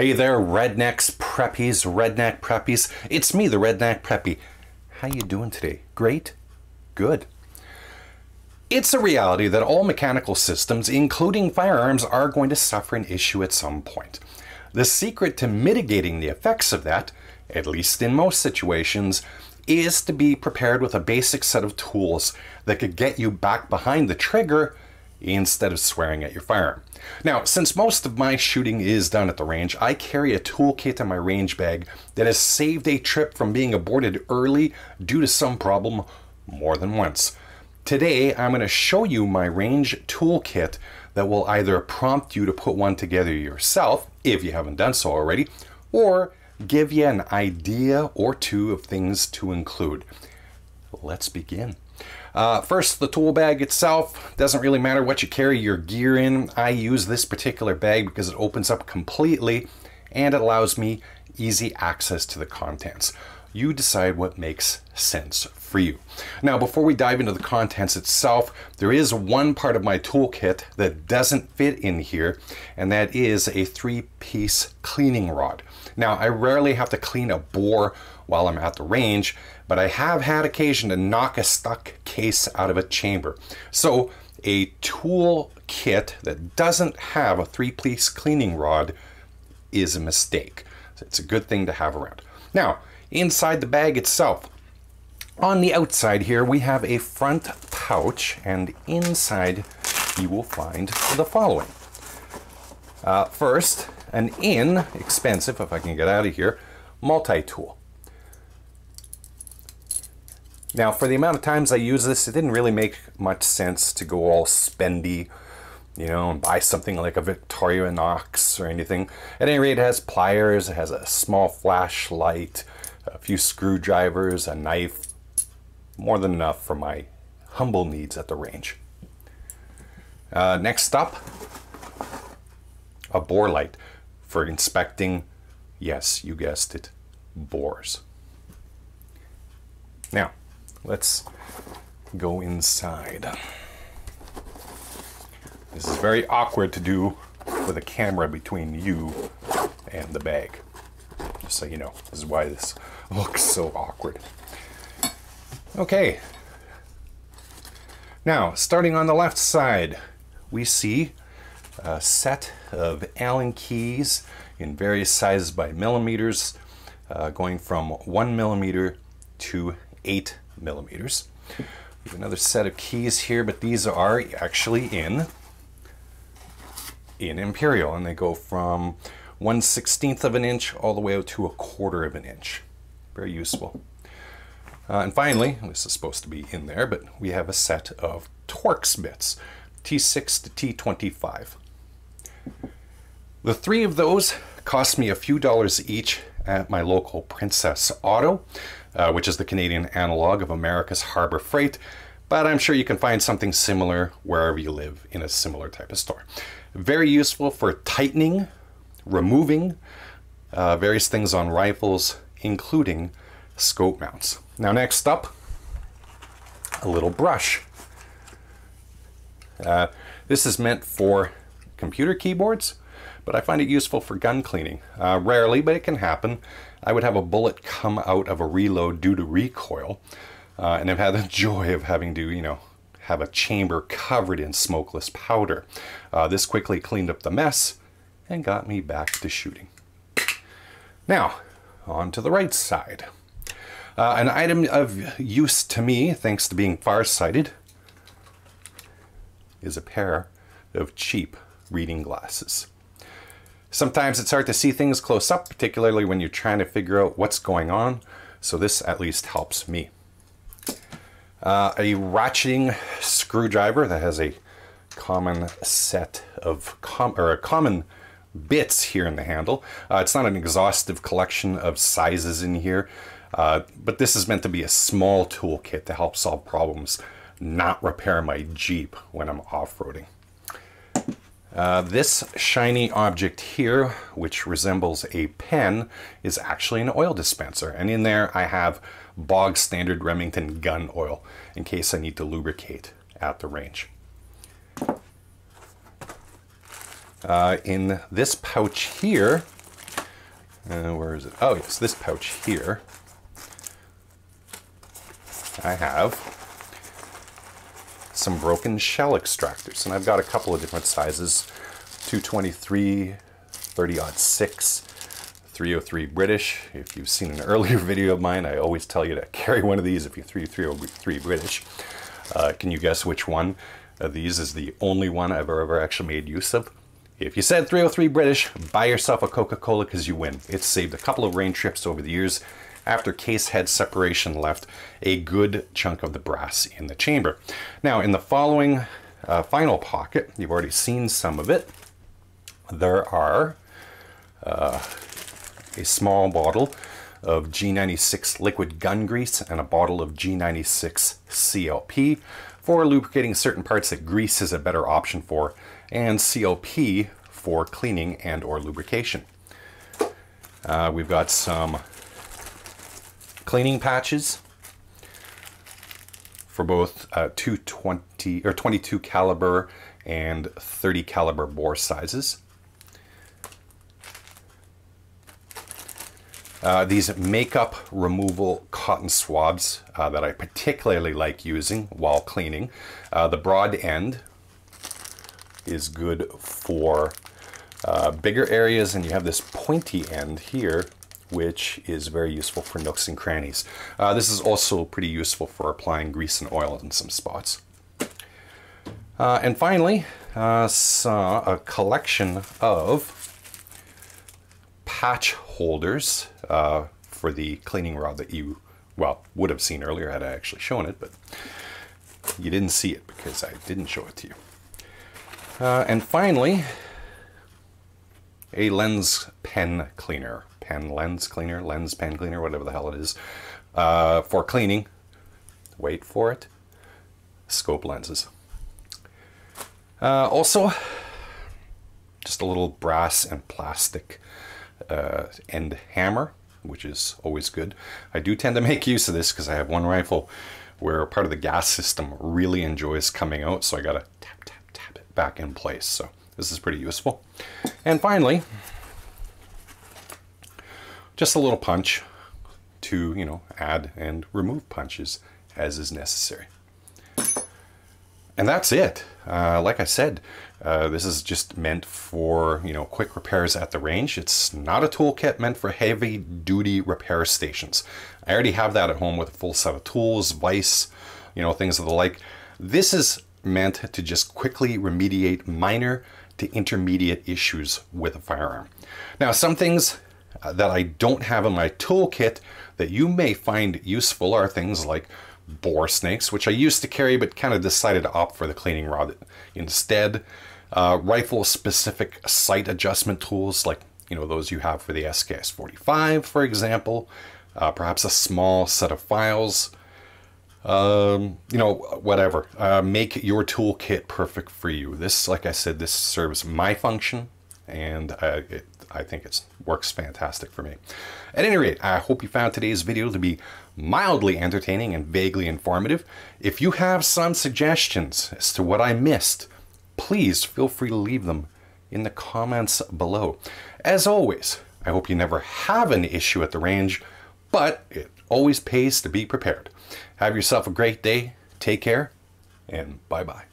Hey there, Rednecks, Preppies, Redneck Preppies. It's me, the Redneck Preppy. How you doing today? Great? Good. It's a reality that all mechanical systems, including firearms, are going to suffer an issue at some point. The secret to mitigating the effects of that, at least in most situations, is to be prepared with a basic set of tools that could get you back behind the trigger instead of swearing at your firearm. Now, since most of my shooting is done at the range, I carry a toolkit in my range bag that has saved a trip from being aborted early due to some problem more than once. Today, I'm going to show you my range toolkit that will either prompt you to put one together yourself, if you haven't done so already, or give you an idea or two of things to include. Let's begin. First, the tool bag itself. Doesn't really matter what you carry your gear in. I use this particular bag because it opens up completely and it allows me easy access to the contents. You decide what makes sense for you. Now, before we dive into the contents itself, there is one part of my toolkit that doesn't fit in here, and that is a 3-piece cleaning rod. Now, I rarely have to clean a bore while I'm at the range, but I have had occasion to knock a stuck case out of a chamber. So a tool kit that doesn't have a 3-piece cleaning rod is a mistake. So it's a good thing to have around. Now, inside the bag itself, on the outside here, we have a front pouch, and inside you will find the following. First, an inexpensive, if I can get out of here, multi-tool. Now, for the amount of times I use this, it didn't really make much sense to go all spendy, you know, and buy something like a Victorinox or anything. At any rate, it has pliers, it has a small flashlight, a few screwdrivers, a knife, more than enough for my humble needs at the range. Next up, a bore light for inspecting, yes, you guessed it, bores. Now, let's go inside. This is very awkward to do with a camera between you and the bag. Just so you know, this is why this looks so awkward. Okay. Now, starting on the left side, we see a set of Allen keys in various sizes by millimeters, going from 1 millimeter to 8 millimeters. We have another set of keys here, but these are actually in imperial, and they go from 1/16 of an inch all the way out to 1/4 of an inch. Very useful. And finally, this is supposed to be in there, but we have a set of Torx bits, T6 to T25. The 3 of those cost me a few dollars each at my local Princess Auto, which is the Canadian analog of America's Harbor Freight, but I'm sure you can find something similar wherever you live in a similar type of store. Very useful for tightening, removing various things on rifles, including scope mounts. Now, next up, a little brush. This is meant for computer keyboards, but I find it useful for gun cleaning. Rarely, but it can happen. I would have a bullet come out of a reload due to recoil, and I've had the joy of having to, you know, have a chamber covered in smokeless powder. This quickly cleaned up the mess and got me back to shooting. Now, on to the right side. An item of use to me, thanks to being farsighted, is a pair of cheap reading glasses. Sometimes it's hard to see things close up, particularly when you're trying to figure out what's going on, so this at least helps me. A ratcheting screwdriver that has a common set of common bits here in the handle. It's not an exhaustive collection of sizes in here, but this is meant to be a small toolkit to help solve problems, not repair my Jeep when I'm off-roading. This shiny object here, which resembles a pen, is actually an oil dispenser, and in there I have bog standard Remington gun oil in case I need to lubricate at the range. In this pouch here, Where is it? Oh yes, this pouch here. I have some broken shell extractors, and I've got a couple of different sizes: 223, 30-06, 303 British. If you've seen an earlier video of mine, I always tell you to carry one of these if you're 303 British. Can you guess which one of these is the only one I've ever actually made use of? If you said 303 British, buy yourself a Coca-Cola because you win. It's saved a couple of rain trips over the years after case head separation left a good chunk of the brass in the chamber. Now, in the following final pocket, you've already seen some of it. There are a small bottle of G96 liquid gun grease and a bottle of G96 CLP for lubricating certain parts that grease is a better option for, and CLP for cleaning and or lubrication. We've got some cleaning patches for both 220 or 22 caliber and 30 caliber bore sizes. These makeup removal cotton swabs that I particularly like using while cleaning. The broad end is good for bigger areas, and you have this pointy end here, which is very useful for nooks and crannies. This is also pretty useful for applying grease and oil in some spots. And finally, a collection of patch holders for the cleaning rod that you, well, would have seen earlier had I actually shown it, but you didn't see it because I didn't show it to you. And finally, a lens pen cleaner. Lens pen cleaner, whatever the hell it is, for cleaning, wait for it, scope lenses. Also, just a little brass and plastic end hammer, which is always good. I do tend to make use of this because I have one rifle where part of the gas system really enjoys coming out, so I gotta tap, tap, tap it back in place. So this is pretty useful. And finally, just a little punch to, you know, add and remove punches as is necessary. And that's it. Like I said, this is just meant for, you know, quick repairs at the range. It's not a toolkit meant for heavy duty repair stations. I already have that at home with a full set of tools, vise, you know, things of the like. This is meant to just quickly remediate minor to intermediate issues with a firearm. Now, some things that I don't have in my toolkit that you may find useful are things like bore snakes, which I used to carry but kind of decided to opt for the cleaning rod instead. Rifle specific sight adjustment tools like, you know, those you have for the SKS 45, for example. Perhaps a small set of files. You know, whatever. Make your toolkit perfect for you. This, like I said, this serves my function, and I think it works fantastic for me. At any rate, I hope you found today's video to be mildly entertaining and vaguely informative. If you have some suggestions as to what I missed, please feel free to leave them in the comments below. As always, I hope you never have an issue at the range, but it always pays to be prepared. Have yourself a great day, take care, and bye-bye.